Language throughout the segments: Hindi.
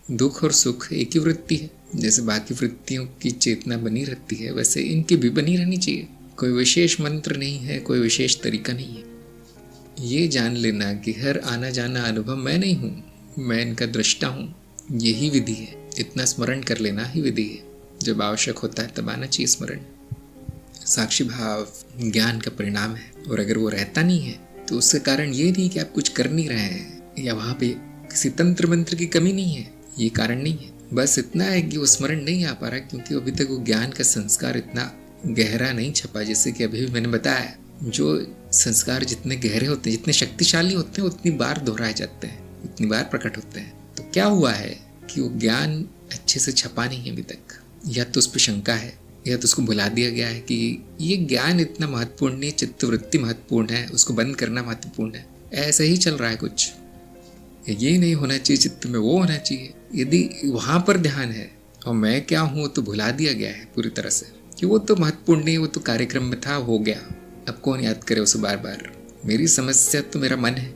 दुख और सुख एक ही वृत्ति है। जैसे बाकी वृत्तियों की चेतना बनी रहती है, वैसे इनकी भी बनी रहनी चाहिए। कोई विशेष मंत्र नहीं है, कोई विशेष तरीका नहीं है। ये जान लेना कि हर आना जाना अनुभव मैं नहीं हूँ, मैं इनका दृष्टा हूँ, यही विधि है। इतना स्मरण कर लेना ही विधि है। जब आवश्यक होता है तब आना चाहिए स्मरण। साक्षी भाव ज्ञान का परिणाम है, और अगर वो रहता नहीं है तो उसका कारण ये नहीं कि आप कुछ कर नहीं रहे हैं या वहाँ पे किसी तंत्र मंत्र की कमी नहीं है, ये कारण नहीं है। बस इतना है कि वो स्मरण नहीं आ पा रहा क्योंकि अभी तक वो ज्ञान का संस्कार इतना गहरा नहीं छपा। जैसे कि अभी भी मैंने बताया, जो संस्कार जितने गहरे होते हैं, जितने शक्तिशाली होते हैं, उतनी बार दोहराए जाते हैं, उतनी बार प्रकट होते हैं। तो क्या हुआ है कि वो ज्ञान अच्छे से छपा नहीं है अभी तक, या तो उस पर शंका है, या तो उसको भुला दिया गया है कि ये ज्ञान इतना महत्वपूर्ण नहीं, चित्तवृत्ति महत्वपूर्ण है, उसको बंद करना महत्वपूर्ण है। ऐसे ही चल रहा है कुछ, ये नहीं होना चाहिए चित्त में, वो होना चाहिए। यदि वहाँ पर ध्यान है और मैं क्या हूँ तो भुला दिया गया है पूरी तरह से कि वो तो महत्वपूर्ण नहीं, वो तो कार्यक्रम में था, हो गया, अब कौन याद करे उसे बार बार। मेरी समस्या तो मेरा मन है।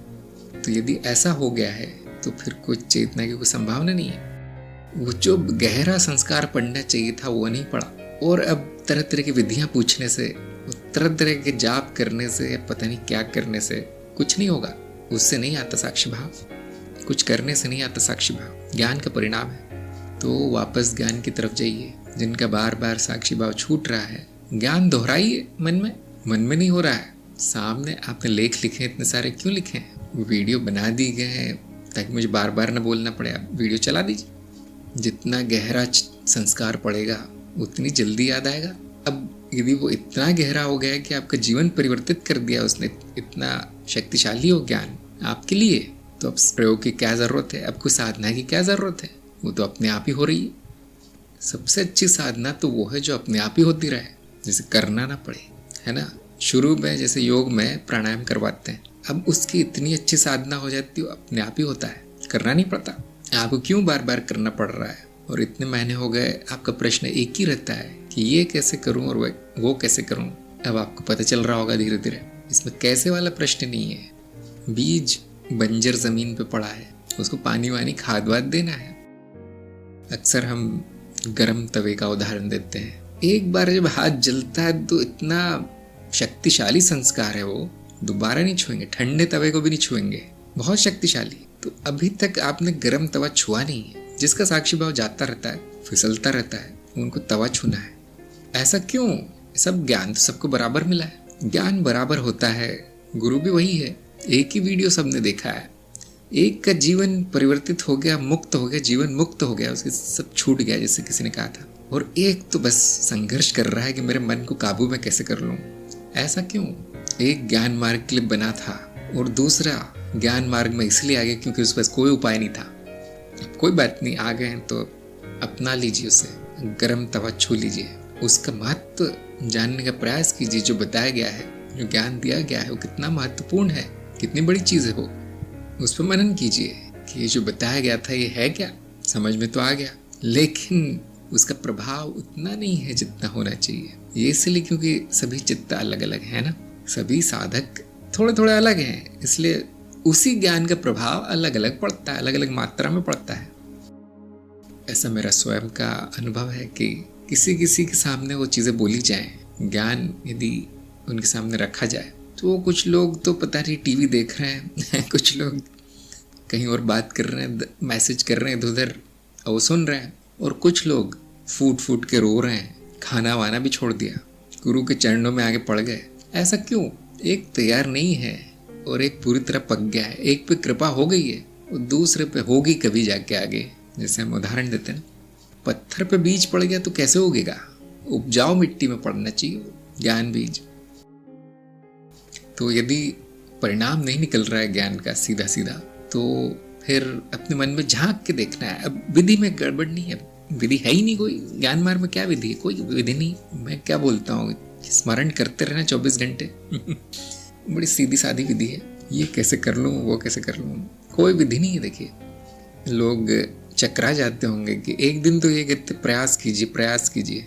तो यदि ऐसा हो गया है तो फिर कुछ चेतना की कोई संभावना नहीं है। वो जो गहरा संस्कार पढ़ना चाहिए था वो नहीं पड़ा, और अब तरह तरह की विधियां पूछने से, तरह तरह के जाप करने से, पता नहीं क्या करने से कुछ नहीं होगा। उससे नहीं आता साक्षी भाव, कुछ करने से नहीं आता साक्षी भाव, ज्ञान का परिणाम है। तो वापस ज्ञान की तरफ जाइए। जिनका बार बार साक्षी भाव छूट रहा है, ज्ञान दोहराइए मन में नहीं हो रहा है। सामने आपने लेख लिखे, इतने सारे क्यों लिखे हैं, वीडियो बना दी गए हैं ताकि मुझे बार बार ना बोलना पड़े। आप वीडियो चला दीजिए। जितना गहरा संस्कार पड़ेगा उतनी जल्दी याद आएगा। अब यदि वो इतना गहरा हो गया कि आपका जीवन परिवर्तित कर दिया उसने, इतना शक्तिशाली हो ज्ञान आपके लिए, तो अब प्रयोग की क्या ज़रूरत है, अब कोई साधना की क्या ज़रूरत है, वो तो अपने आप ही हो रही है। सबसे अच्छी साधना तो वो है जो अपने आप ही होती रहे, जैसे करना ना पड़े, है ना। शुरू में जैसे योग में प्राणायाम करवाते हैं, अब उसकी इतनी अच्छी साधना हो जाती है, अपने आप ही होता है, करना नहीं पड़ता। आपको क्यों बार बार करना पड़ रहा है, और इतने महीने हो गए आपका प्रश्न एक ही रहता है कि ये कैसे करूं और वो कैसे करूं। अब आपको पता चल रहा होगा धीरे धीरे, इसमें कैसे वाला प्रश्न नहीं है। बीज बंजर जमीन पे पड़ा है, उसको पानी वानी खाद वाद देना है। अक्सर हम गरम तवे का उदाहरण देते हैं। एक बार जब हाथ जलता है तो इतना शक्तिशाली संस्कार है, वो दोबारा नहीं छुएंगे, ठंडे तवे को भी नहीं छुएंगे, बहुत शक्तिशाली। तो अभी तक आपने गरम तवा छुआ नहीं है। जिसका साक्षी भाव जाता रहता है, फिसलता रहता है, उनको तवा छूना है। ऐसा क्यों? सब ज्ञान तो सबको बराबर मिला है, ज्ञान बराबर होता है, गुरु भी वही है। एक ही वीडियो सबने देखा है, एक का जीवन परिवर्तित हो गया, मुक्त हो गया, जीवन मुक्त हो गया, उसके सब छूट गया जैसे किसी ने कहा था, और एक तो बस संघर्ष कर रहा है कि मेरे मन को काबू में कैसे कर लूं। ऐसा क्यों? एक ज्ञान मार्ग के लिए बना था और दूसरा ज्ञान मार्ग में इसलिए आ गया क्योंकि उसके पास कोई उपाय नहीं था। कोई बात नहीं, आ गए हैं तो अपना लीजिए उसे, गरम तवा छू लीजिए, उसका महत्व जानने का प्रयास कीजिए। जो बताया गया है, जो ज्ञान दिया गया है, वो कितना महत्वपूर्ण है, कितनी बड़ी चीज़ है वो, उस पर मनन कीजिए कि ये जो बताया गया था ये है क्या। समझ में तो आ गया, लेकिन उसका प्रभाव उतना नहीं है जितना होना चाहिए। ये इसलिए क्योंकि सभी चित्त अलग अलग है ना, सभी साधक थोड़े थोड़े अलग हैं, इसलिए उसी ज्ञान का प्रभाव अलग अलग पड़ता है, अलग अलग मात्रा में पड़ता है। ऐसा मेरा स्वयं का अनुभव है कि किसी किसी के सामने वो चीज़ें बोली जाएं, ज्ञान यदि उनके सामने रखा जाए, तो कुछ लोग तो पता नहीं टीवी देख रहे हैं कुछ लोग कहीं और बात कर रहे हैं, मैसेज कर रहे हैं इधर उधर, और वो सुन रहे हैं, और कुछ लोग फूट फूट के रो रहे हैं, खाना वाना भी छोड़ दिया, गुरु के चरणों में आगे पड़ गए। ऐसा क्यों? एक तैयार नहीं है और एक पूरी तरह पक गया है। एक पे कृपा हो गई है और दूसरे पे होगी कभी जाके आगे। जैसे हम उदाहरण देते हैं, पत्थर पे बीज पड़ गया तो कैसे उगेगा? उपजाऊ मिट्टी में पड़ना चाहिए ज्ञान बीज। तो यदि परिणाम नहीं निकल रहा है ज्ञान का सीधा सीधा, तो फिर अपने मन में झांक के देखना है। अब विधि में गड़बड़ नहीं है, विधि है ही नहीं कोई। ज्ञान मार्ग में क्या विधि है? कोई विधि नहीं। मैं क्या बोलता हूँ, स्मरण करते रहना 24 घंटे बड़ी सीधी सादी विधि है। ये कैसे कर लूँ, वो कैसे कर लूँ, कोई विधि नहीं है। देखिए, लोग चकरा जाते होंगे कि एक दिन तो ये कहते प्रयास कीजिए,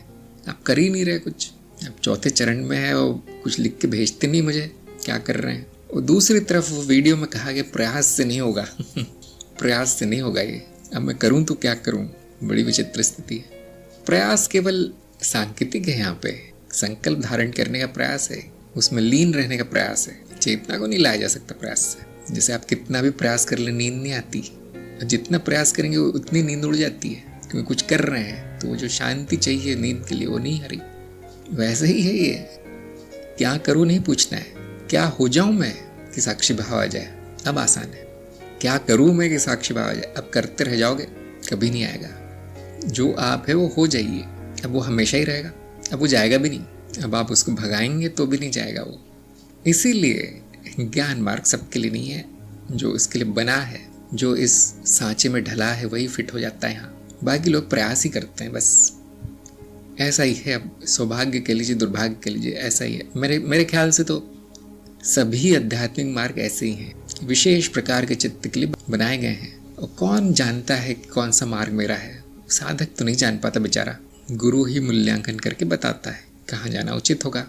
आप कर ही नहीं रहे कुछ। आप चौथे चरण में है और कुछ लिख के भेजते नहीं मुझे क्या कर रहे हैं। और दूसरी तरफ वो वीडियो में कहा गया प्रयास से नहीं होगा प्रयास से नहीं होगा ये। अब मैं करूं तो क्या करूं, बड़ी विचित्र स्थिति है। प्रयास केवल सांकेतिक है, यहाँ पे संकल्प धारण करने का प्रयास है, उसमें लीन रहने का प्रयास है। चेतना को नहीं लाया जा सकता प्रयास से। जैसे आप कितना भी प्रयास कर ले नींद नहीं आती, जितना प्रयास करेंगे उतनी नींद उड़ जाती है, क्योंकि कुछ कर रहे हैं तो वो जो शांति चाहिए नींद के लिए वो नहीं आ रही। वैसे ही है ये, क्या करूं नहीं पूछना है, क्या हो जाऊं मैं कि साक्षी भाव आ जाए, अब आसान है। क्या करूं मैं कि साक्षी भाव आ जाए, अब करते रह जाओगे कभी नहीं आएगा। जो आप है वो हो जाइए, अब वो हमेशा ही रहेगा, अब वो जाएगा भी नहीं। अब आप उसको भगाएंगे तो भी नहीं जाएगा वो। इसीलिए ज्ञान मार्ग सबके लिए नहीं है, जो इसके लिए बना है, जो इस सांचे में ढला है वही फिट हो जाता है यहाँ। बाकी लोग प्रयास ही करते हैं बस। ऐसा ही है, अब सौभाग्य कह लीजिए दुर्भाग्य कह लीजिए, ऐसा ही है। मेरे ख्याल से तो सभी आध्यात्मिक मार्ग ऐसे ही हैं, विशेष प्रकार के चित्त के लिए बनाए गए हैं। और कौन जानता है कि कौन सा मार्ग मेरा है? साधक तो नहीं जान पाता बेचारा, गुरु ही मूल्यांकन करके बताता है कहाँ जाना उचित होगा।